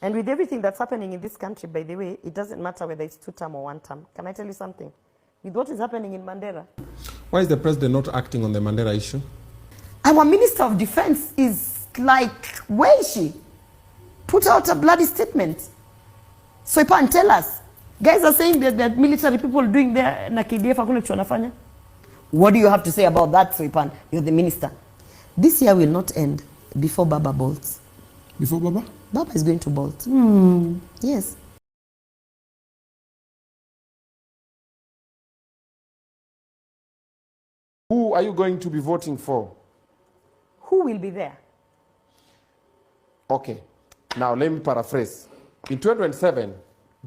And with everything that's happening in this country, by the way, it doesn't matter whether it's 2-term or 1-term. Can I tell you something? With what is happening in Mandera. Why is the president not acting on the Mandera issue? Our Minister of Defense is like, where is she? Put out a bloody statement. So you can tell us. Guys are saying that military people doing their na KDF hakuna kitu wanafanya. What do you have to say about that, Soipan? You're the minister. This year will not end before Baba bolts. Before Baba? Baba is going to bolt. Yes. Who are you going to be voting for? Who will be there? Okay. Now let me paraphrase. In 2027,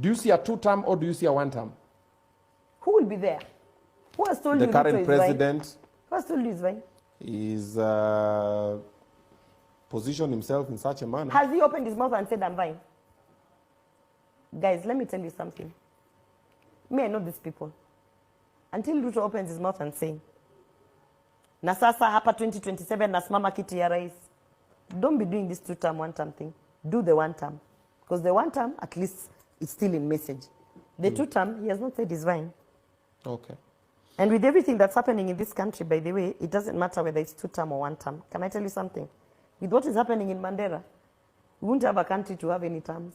do you see a 2-term or do you see a 1-term? Who will be there? Who has told you the current president? Who has told you his way? Is positioned himself in such a manner. Has he opened his mouth and said, I'm vying? Guys, let me tell you something. Me, I know these people. Until Ruto opens his mouth and saying, na sasa hapa 2027 nasimama kiti ya rais. Don't be doing this 2-term, 1-term thing. Do the 1-term. Because the 1-term, at least, it's still in message. The 2-term, he has not said he's vying. Okay. And with everything that's happening in this country, by the way, it doesn't matter whether it's 2-term or 1-term. Can I tell you something? With what is happening in Mandera, we won't have a country to have any terms.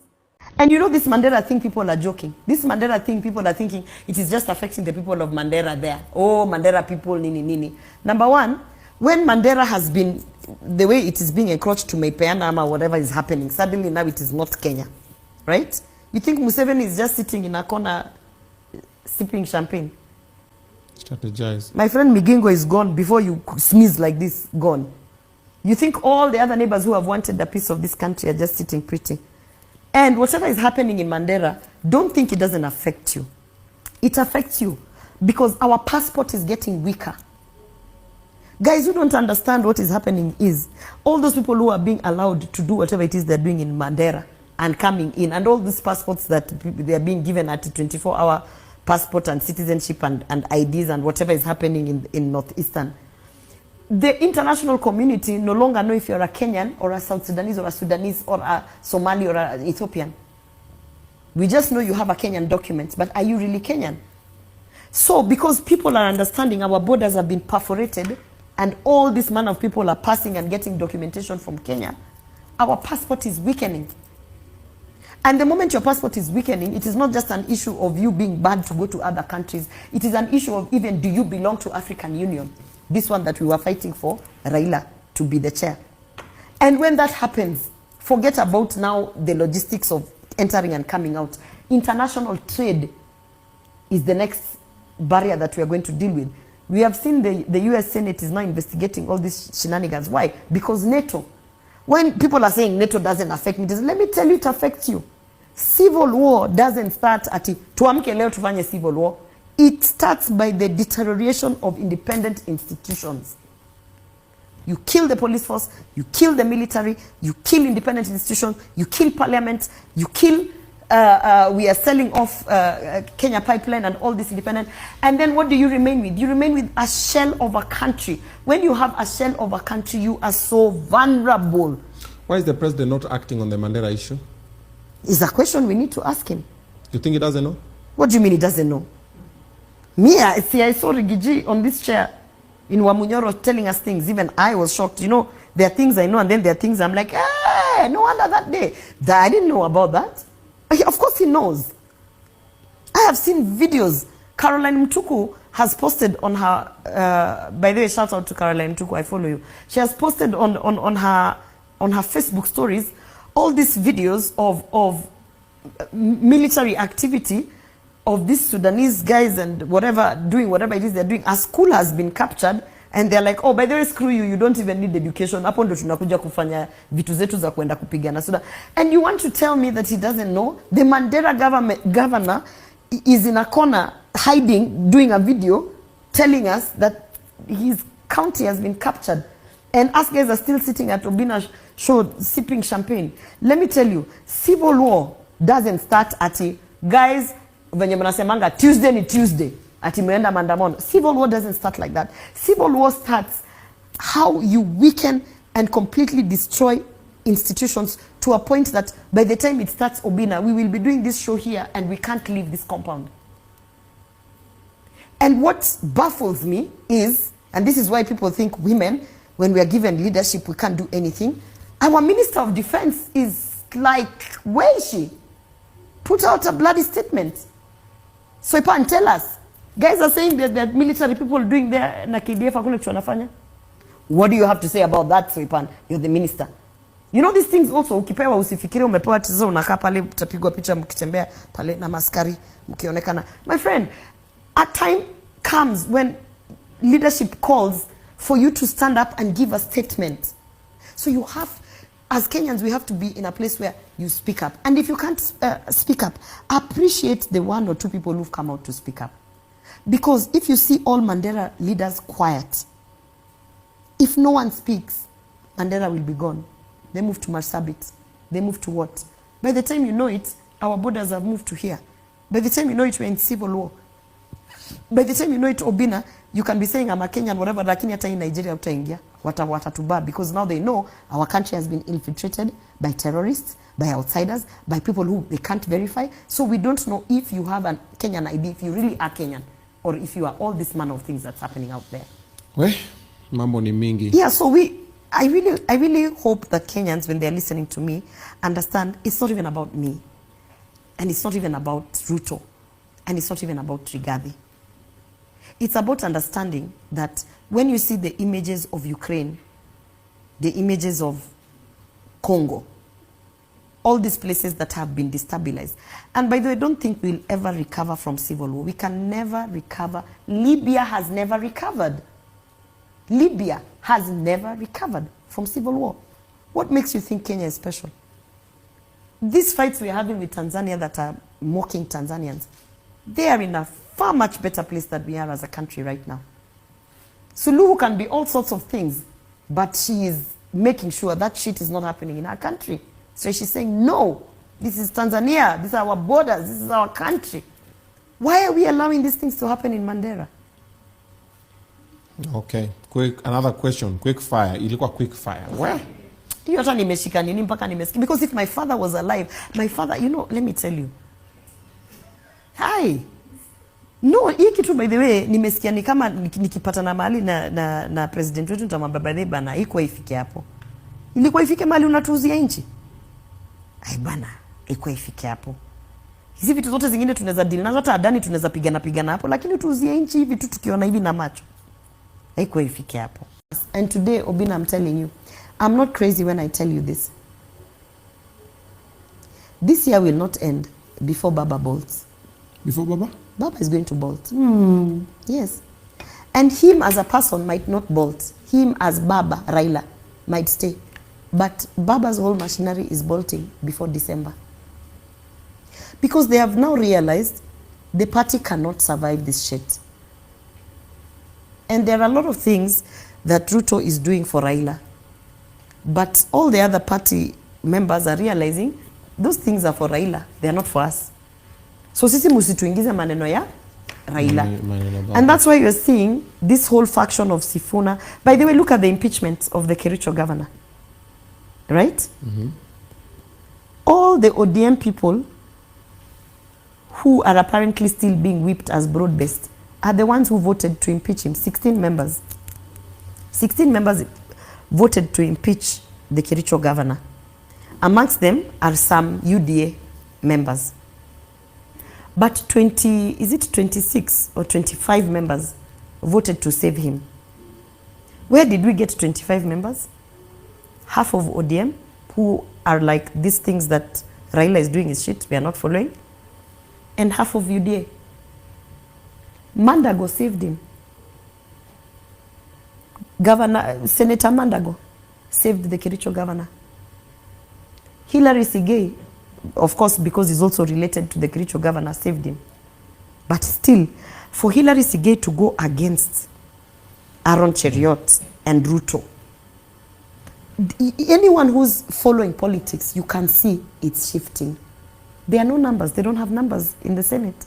And you know this Mandera thing, people are joking. This Mandera thing, people are thinking it is just affecting the people of Mandera there. Oh, Mandera people, nini, nini. Number one, when Mandera has been, the way it is being encroached to Meipeana or whatever is happening, suddenly now it is not Kenya. Right? You think Museveni is just sitting in a corner sipping champagne? Strategize. My friend Migingo is gone before you sneeze like this, gone. You think all the other neighbors who have wanted a piece of this country are just sitting pretty. And whatever is happening in Mandera, don't think it doesn't affect you. It affects you because our passport is getting weaker. Guys who don't understand what is happening is all those people who are being allowed to do whatever it is they're doing in Mandera and coming in, and all these passports that they are being given at 24-hour passport and citizenship and IDs and whatever is happening in Northeastern. The international community no longer know if you're a Kenyan or a South Sudanese or a Sudanese or a Somali or an Ethiopian. We just know you have a Kenyan document, but are you really Kenyan? So because people are understanding our borders have been perforated and all this man of people are passing and getting documentation from Kenya, our passport is weakening. And the moment your passport is weakening, it is not just an issue of you being banned to go to other countries. It is an issue of even do you belong to African Union? This one that we were fighting for, Raila, to be the chair. And when that happens, forget about now the logistics of entering and coming out. International trade is the next barrier that we are going to deal with. We have seen the US Senate is now investigating all these shenanigans. Why? Because NATO. When people are saying NATO doesn't affect me, let me tell you it affects you. Civil war doesn't start at tuamke leo tufanye civil war. It starts by the deterioration of independent institutions. You kill the police force, you kill the military, you kill independent institutions, you kill parliament, you kill, we are selling off Kenya Pipeline and all this independent. And then what do you remain with? You remain with a shell of a country. When you have a shell of a country, you are so vulnerable. Why is the president not acting on the Mandera issue? It's a question we need to ask him. You think he doesn't know? What do you mean he doesn't know? Me, I saw Rigiji on this chair in Wamunyoro telling us things. Even I was shocked. You know, there are things I know and then there are things I'm like, hey, no wonder that day. I didn't know about that. Of course he knows. I have seen videos. Caroline Mtuku has posted on her, by the way, shout out to Caroline Mtuku, I follow you. She has posted on her Facebook stories all these videos of military activity of these Sudanese guys and whatever, doing whatever it is they're doing. A school has been captured and they're like, oh, by the way, screw you, you don't even need education. Hapo ndo tunakuja kufanya vitu zetu za kuenda kupigana Sudan. And you want to tell me that he doesn't know? The Mandera governor is in a corner hiding, doing a video, telling us that his county has been captured. And us guys are still sitting at Obina's show, sipping champagne. Let me tell you, civil war doesn't start at guys, venye mnasemanga Tuesday ni Tuesday ati muenda maandamano. Civil war doesn't start like that. Civil war starts how you weaken and completely destroy institutions to to a point that by the time it starts Obina, we will be doing this show here and we can't leave this compound. And what baffles me is, and this is why people think women, when we are given leadership, we can't do anything. Our Minister of Defense is like, where is she? Put out a bloody statement. So you and tell us. Guys are saying that military people doing their na KDF hakuna kitu wanafanya. What do you have to say about that, Soipan? You're the minister. You know these things also, ukipewa usifikiri umepewa tizo unakaa pale utapigwa picha mkitembea pale na maskari mkionekana. My friend, a time comes when leadership calls for you to stand up and give a statement. So you have, as Kenyans, we have to be in a place where you speak up. And if you can't speak up, appreciate the 1 or 2 people who've come out to speak up. Because if you see all Mandera leaders quiet, if no one speaks, Mandera will be gone. They move to Marsabit. They move to what? By the time you know it, our borders have moved to here. By the time you know it, we're in civil war. By the time you know it, Obina, you can be saying I'm a Kenyan, whatever, lakini hata in Nigeria utaingia, watatuba, because now they know our country has been infiltrated by terrorists, by outsiders, by people who they can't verify. So we don't know if you have a Kenyan ID, if you really are Kenyan, or if you are all this manner of things that's happening out there. Well, mambo ni mingi. Yeah, so I really hope that Kenyans, when they're listening to me, understand it's not even about me. And it's not even about Ruto. And it's not even about Rigathi. It's about understanding that when you see the images of Ukraine, the images of Congo, all these places that have been destabilized. And by the way, don't think we'll ever recover from civil war. We can never recover. Libya has never recovered. Libya has never recovered from civil war. What makes you think Kenya is special? These fights we're having with Tanzania that are mocking Tanzanians, they are in a far much better place than we are as a country right now. Suluhu can be all sorts of things, but she is making sure that shit is not happening in our country. So she's saying, no, this is Tanzania, these are our borders, this is our country. Why are we allowing these things to happen in Mandera? Okay, another question, quick fire. Ilikuwa quick fire. Well, hiyo hata nimeshika nini mpaka nimesikia. Because if my father was alive, my father, you know, let me tell you. Hi. No, hii kitu by the way, nimesikia ni kama nikipata na mahali na president wetu nitamwambia baba bana, iko ifike hapo. Ilikuwa ifike mahali unatuuzia nchi. Ai bana, iko ifike hapo. Hizi vitu zote zingine tunaweza deal nazo, hata adani tunaweza pigana hapo, lakini tuuzie nchi hivi tu tukiona hivi na macho. Haiko ifike hapo. And today, Obina, I'm telling you, I'm not crazy when I tell you this. This year will not end before Baba bolts. Before Baba? Baba is going to bolt. Yes. And him as a person might not bolt. Him as Baba, Raila, might stay. But Baba's whole machinery is bolting before December. Because they have now realized the party cannot survive this shit. And there are a lot of things that Ruto is doing for Raila. But all the other party members are realizing those things are for Raila. They are not for us. So sisi musituingize maneno ya Raila. And that's why you're seeing this whole faction of Sifuna. By the way, look at the impeachment of the Kericho governor. Right? All the ODM people who are apparently still being whipped as broad-based are the ones who voted to impeach him. 16 members. 16 members voted to impeach the Kericho governor. Amongst them are some UDA members. But 26 or 25 members voted to save him. Where did we get 25 members? Half of ODM, who are like these things that Raila is doing is shit, we are not following. And half of UDA. Mandago saved him. Senator Mandago saved the Kericho governor. Hilary Sigei, of course, because he's also related to the Kericho governor, saved him. But still, for Hilary Sigei to go against Aaron Cheriot and Ruto, anyone who's following politics, you can see it's shifting. There are no numbers. They don't have numbers in the Senate.